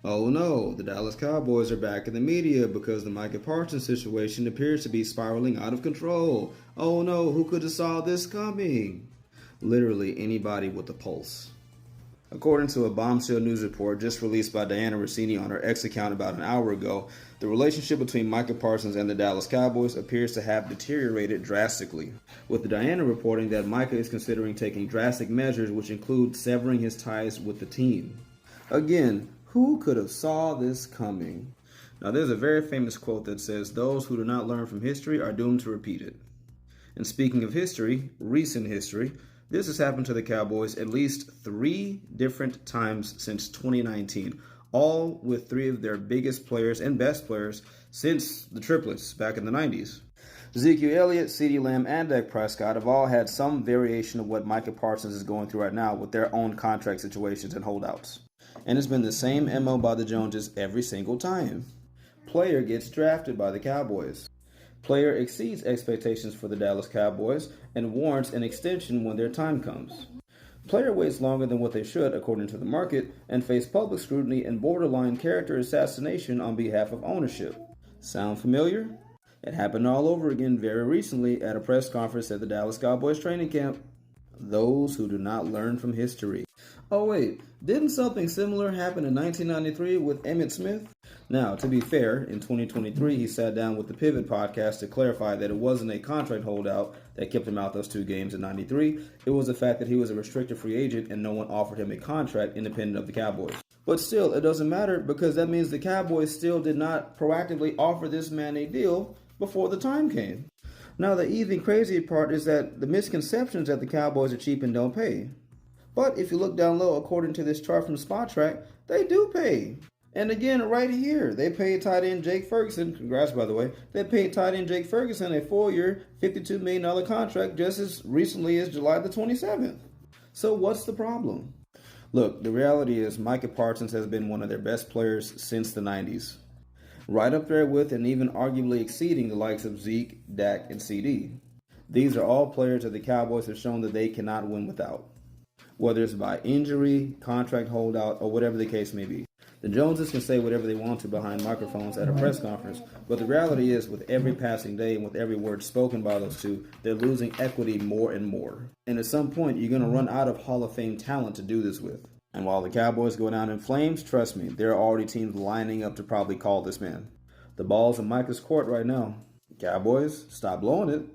Oh no, the Dallas Cowboys are back in the media because the Micah Parsons situation appears to be spiraling out of control. Oh no, who could have saw this coming? Literally anybody with a pulse. According to a bombshell news report just released by Dianna Russini on her X account about an hour ago, the relationship between Micah Parsons and the Dallas Cowboys appears to have deteriorated drastically, with Dianna reporting that Micah is considering taking drastic measures which include severing his ties with the team. Again, who could have saw this coming? Now there's a very famous quote that says, "Those who do not learn from history are doomed to repeat it." And speaking of history, recent history, this has happened to the Cowboys at least 3 different times since 2019, all with 3 of their biggest players and best players since the triplets back in the 90s. Ezekiel Elliott, CeeDee Lamb, and Dak Prescott have all had some variation of what Micah Parsons is going through right now with their own contract situations and holdouts. And it's been the same MO by the Joneses every single time. Player gets drafted by the Cowboys. Player exceeds expectations for the Dallas Cowboys and warrants an extension when their time comes. Player waits longer than what they should, according to the market, and face public scrutiny and borderline character assassination on behalf of ownership. Sound familiar? It happened all over again very recently at a press conference at the Dallas Cowboys training camp. Those who do not learn from history. Oh wait, didn't something similar happen in 1993 with Emmitt Smith? Now, to be fair, in 2023 he sat down with the Pivot podcast to clarify that it wasn't a contract holdout that kept him out those 2 games in 93. It was the fact that he was a restricted free agent and no one offered him a contract independent of the Cowboys. But still, it doesn't matter because that means the Cowboys still did not proactively offer this man a deal before the time came. Now, the even crazier part is that the misconception is that the Cowboys are cheap and don't pay. But if you look down low, according to this chart from Spot Track, they do pay. And again, right here, they paid tight end Jake Ferguson, congrats by the way, they paid tight end Jake Ferguson a 4-year, $52 million contract just as recently as July the 27th. So what's the problem? Look, the reality is Micah Parsons has been one of their best players since the 90s. Right up there with and even arguably exceeding the likes of Zeke, Dak, and CeeDee. These are all players that the Cowboys have shown that they cannot win without, whether it's by injury, contract holdout, or whatever the case may be. The Joneses can say whatever they want to behind microphones at a press conference, but the reality is with every passing day and with every word spoken by those two, they're losing equity more and more. And at some point, you're going to run out of Hall of Fame talent to do this with. And while the Cowboys go down in flames, trust me, there are already teams lining up to probably call this man. The ball's in Micah's court right now. Cowboys, stop blowing it.